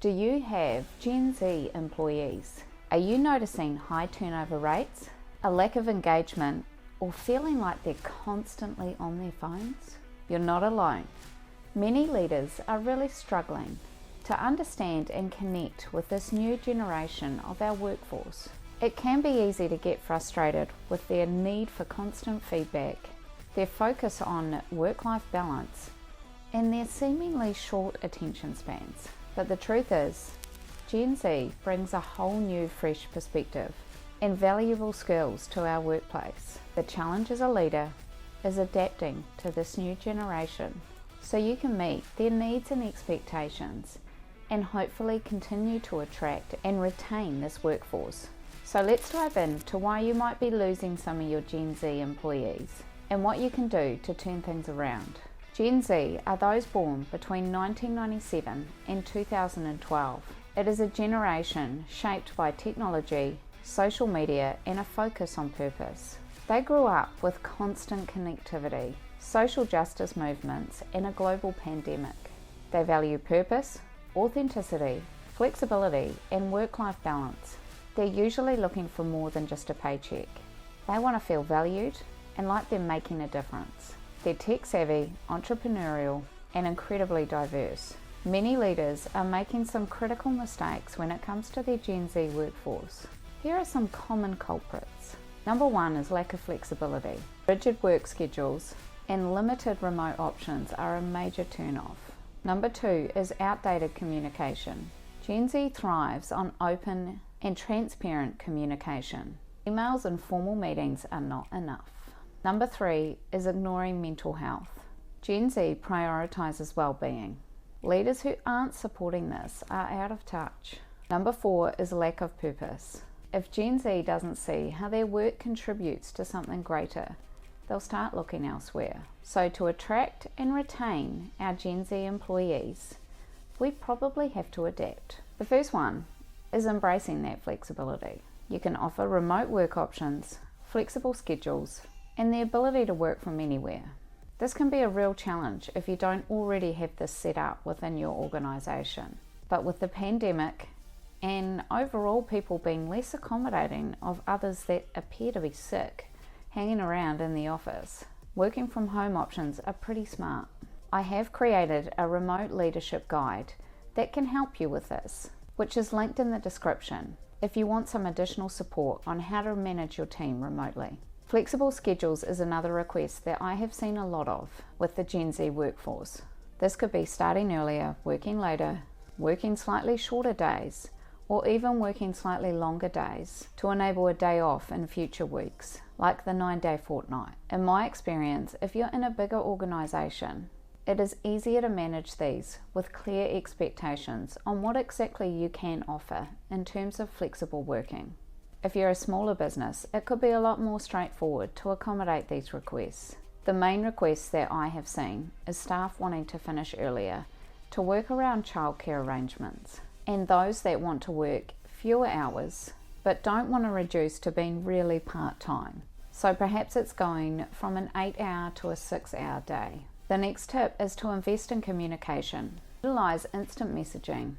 Do you have Gen Z employees? Are you noticing high turnover rates, a lack of engagement, or feeling like they're constantly on their phones? You're not alone. Many leaders are really struggling to understand and connect with this new generation of our workforce. It can be easy to get frustrated with their need for constant feedback, their focus on work-life balance, and their seemingly short attention spans. But the truth is, Gen Z brings a whole new fresh perspective and valuable skills to our workplace. The challenge as a leader is adapting to this new generation so you can meet their needs and expectations and hopefully continue to attract and retain this workforce. So let's dive into why you might be losing some of your Gen Z employees and what you can do to turn things around. Gen Z are those born between 1997 and 2012. It is a generation shaped by technology, social media, and a focus on purpose. They grew up with constant connectivity, social justice movements, and a global pandemic. They value purpose, authenticity, flexibility, and work-life balance. They're usually looking for more than just a paycheck. They want to feel valued and like they're making a difference. They're tech-savvy, entrepreneurial, and incredibly diverse. Many leaders are making some critical mistakes when it comes to their Gen Z workforce. Here are some common culprits. Number one is lack of flexibility. Rigid work schedules and limited remote options are a major turn-off. Number two is outdated communication. Gen Z thrives on open and transparent communication. Emails and formal meetings are not enough. Number three is ignoring mental health. Gen Z prioritizes well-being. Leaders who aren't supporting this are out of touch. Number four is lack of purpose. If Gen Z doesn't see how their work contributes to something greater, they'll start looking elsewhere. So to attract and retain our Gen Z employees, we probably have to adapt. The first one is embracing that flexibility. You can offer remote work options, flexible schedules, and the ability to work from anywhere. This can be a real challenge if you don't already have this set up within your organisation. But with the pandemic and overall people being less accommodating of others that appear to be sick, hanging around in the office, working from home options are pretty smart. I have created a remote leadership guide that can help you with this, which is linked in the description if you want some additional support on how to manage your team remotely. Flexible schedules is another request that I have seen a lot of with the Gen Z workforce. This could be starting earlier, working later, working slightly shorter days, or even working slightly longer days to enable a day off in future weeks, like the 9-day fortnight. In my experience, if you're in a bigger organisation, it is easier to manage these with clear expectations on what exactly you can offer in terms of flexible working. If you're a smaller business, it could be a lot more straightforward to accommodate these requests. The main requests that I have seen is staff wanting to finish earlier to work around childcare arrangements, and those that want to work fewer hours but don't want to reduce to being really part-time. So perhaps it's going from an 8-hour to a 6-hour day. The next tip is to invest in communication. Utilize instant messaging,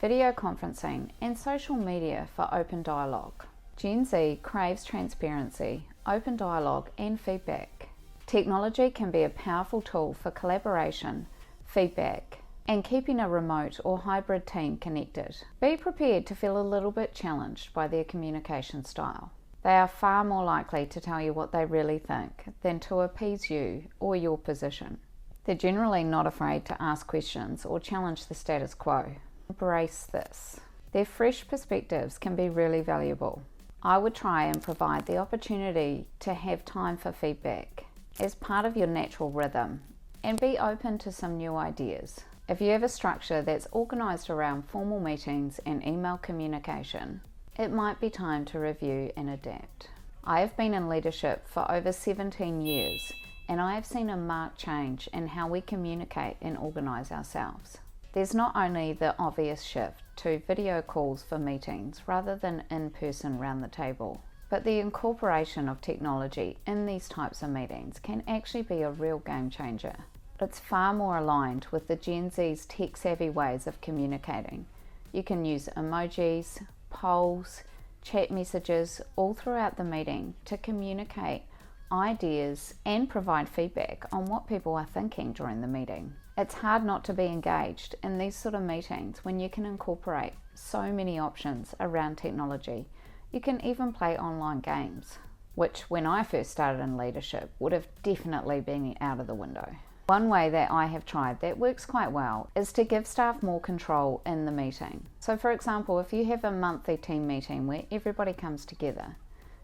video conferencing, and social media for open dialogue. Gen Z craves transparency, open dialogue, and feedback. Technology can be a powerful tool for collaboration, feedback, and keeping a remote or hybrid team connected. Be prepared to feel a little bit challenged by their communication style. They are far more likely to tell you what they really think than to appease you or your position. They're generally not afraid to ask questions or challenge the status quo. Embrace this. Their fresh perspectives can be really valuable. I would try and provide the opportunity to have time for feedback as part of your natural rhythm and be open to some new ideas. If you have a structure that's organised around formal meetings and email communication, it might be time to review and adapt. I have been in leadership for over 17 years and I have seen a marked change in how we communicate and organise ourselves. There's not only the obvious shift to video calls for meetings rather than in-person round the table, but the incorporation of technology in these types of meetings can actually be a real game changer. It's far more aligned with the Gen Z's tech-savvy ways of communicating You can use emojis, polls, chat messages all throughout the meeting to communicate ideas and provide feedback on what people are thinking during the meeting. It's hard not to be engaged in these sort of meetings when you can incorporate so many options around technology. You can even play online games, which when I first started in leadership would have definitely been out of the window. One way that I have tried that works quite well is to give staff more control in the meeting. So for example, if you have a monthly team meeting where everybody comes together,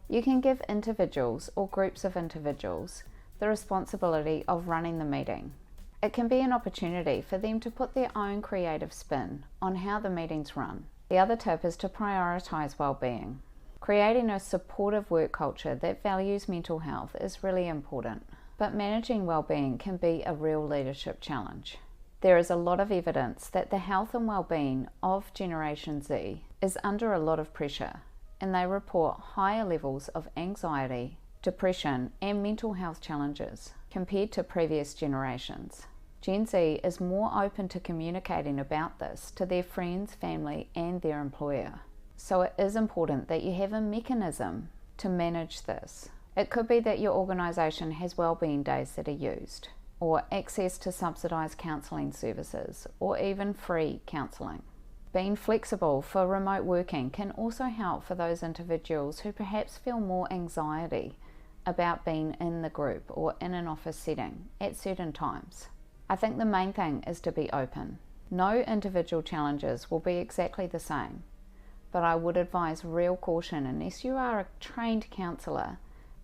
you can give individuals or groups of individuals the responsibility of running the meeting. It can be an opportunity for them to put their own creative spin on how the meetings run. The other tip is to prioritize well-being. Creating a supportive work culture that values mental health is really important. But managing well-being can be a real leadership challenge. There is a lot of evidence that the health and well-being of Generation Z is under a lot of pressure, and they report higher levels of anxiety, depression, and mental health challenges compared to previous generations. Gen Z is more open to communicating about this to their friends, family, and their employer. So it is important that you have a mechanism to manage this. It could be that your organisation has wellbeing days that are used, or access to subsidised counselling services, or even free counselling. Being flexible for remote working can also help for those individuals who perhaps feel more anxiety about being in the group or in an office setting at certain times. I think the main thing is to be open. No individual challenges will be exactly the same, but I would advise real caution unless you are a trained counsellor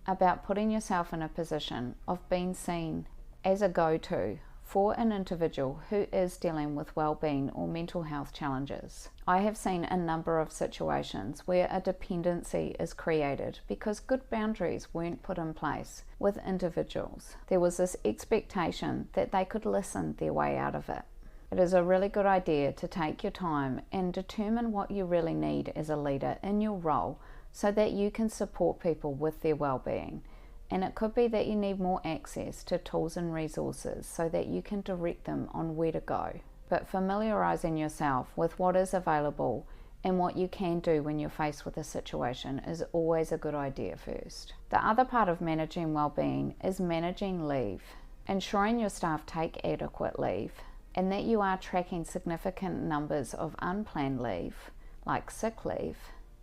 about putting yourself in a position of being seen as a go-to for an individual who is dealing with well-being or mental health challenges. I have seen a number of situations where a dependency is created because good boundaries weren't put in place with individuals. There was this expectation that they could listen their way out of it. It is a really good idea to take your time and determine what you really need as a leader in your role so that you can support people with their well-being. And it could be that you need more access to tools and resources so that you can direct them on where to go. But familiarising yourself with what is available and what you can do when you're faced with a situation is always a good idea first. The other part of managing well-being is managing leave, ensuring your staff take adequate leave, and that you are tracking significant numbers of unplanned leave, like sick leave,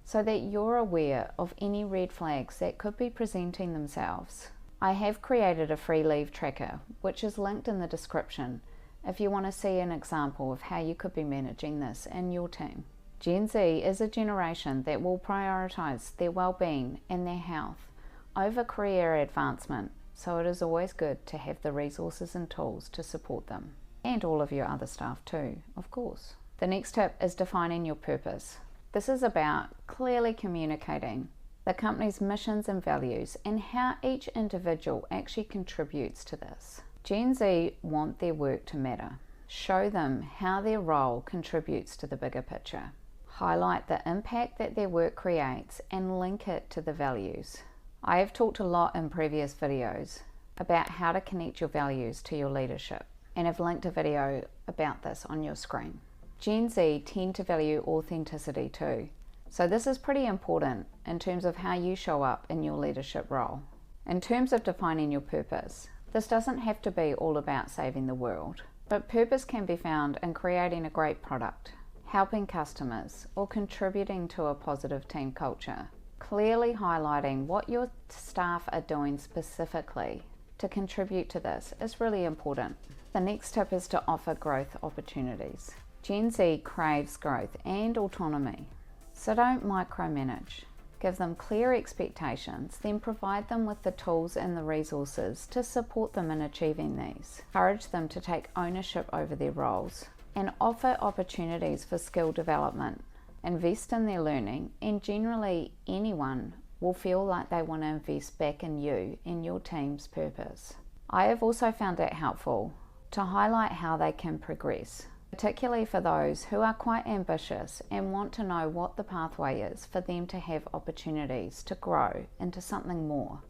so that you're aware of any red flags that could be presenting themselves. I have created a free leave tracker, which is linked in the description if you want to see an example of how you could be managing this in your team. Gen Z is a generation that will prioritise their well-being and their health over career advancement, so it is always good to have the resources and tools to support them. And all of your other staff too, of course. The next tip is defining your purpose. This is about clearly communicating the company's missions and values and how each individual actually contributes to this. Gen Z want their work to matter. Show them how their role contributes to the bigger picture. Highlight the impact that their work creates and link it to the values. I have talked a lot in previous videos about how to connect your values to your leadership, and I've linked a video about this on your screen. Gen Z tend to value authenticity too, so this is pretty important in terms of how you show up in your leadership role. In terms of defining your purpose, this doesn't have to be all about saving the world, but purpose can be found in creating a great product, helping customers, or contributing to a positive team culture. Clearly highlighting what your staff are doing specifically to contribute to this is really important. The next tip is to offer growth opportunities. Gen Z craves growth and autonomy, so don't micromanage. Give them clear expectations, then provide them with the tools and the resources to support them in achieving these. Encourage them to take ownership over their roles and offer opportunities for skill development. Invest in their learning, and generally anyone will feel like they want to invest back in you and your team's purpose. I have also found it helpful to highlight how they can progress, particularly for those who are quite ambitious and want to know what the pathway is for them to have opportunities to grow into something more.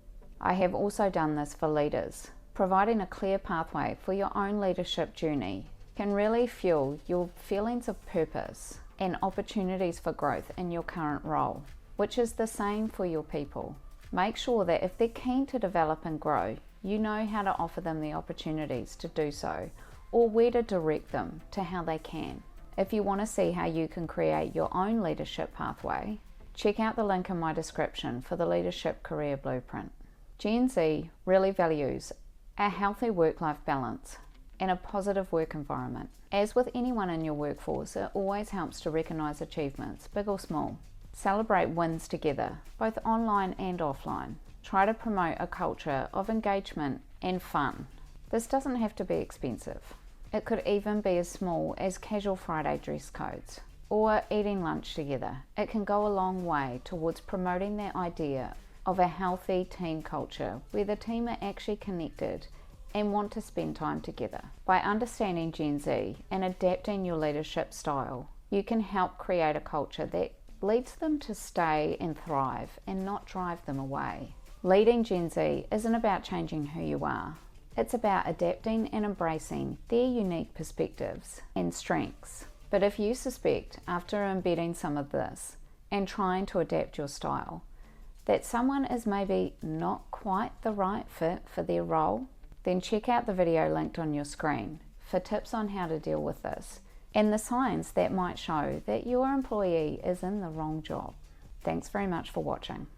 I have also done this for leaders. Providing a clear pathway for your own leadership journey can really fuel your feelings of purpose and opportunities for growth in your current role, which is the same for your people. Make sure that if they're keen to develop and grow, you know how to offer them the opportunities to do so, or where to direct them to how they can. If you want to see how you can create your own leadership pathway, check out the link in my description for the Leadership Career Blueprint. Gen Z really values a healthy work-life balance and a positive work environment. As with anyone in your workforce, it always helps to recognise achievements, big or small. Celebrate wins together, both online and offline. Try to promote a culture of engagement and fun. This doesn't have to be expensive. It could even be as small as casual Friday dress codes or eating lunch together. It can go a long way towards promoting that idea of a healthy team culture where the team are actually connected and want to spend time together. By understanding Gen Z and adapting your leadership style, you can help create a culture that leads them to stay and thrive and not drive them away. Leading Gen Z isn't about changing who you are. It's about adapting and embracing their unique perspectives and strengths. But if you suspect, after embedding some of this and trying to adapt your style, that someone is maybe not quite the right fit for their role, then check out the video linked on your screen for tips on how to deal with this and the signs that might show that your employee is in the wrong job. Thanks very much for watching.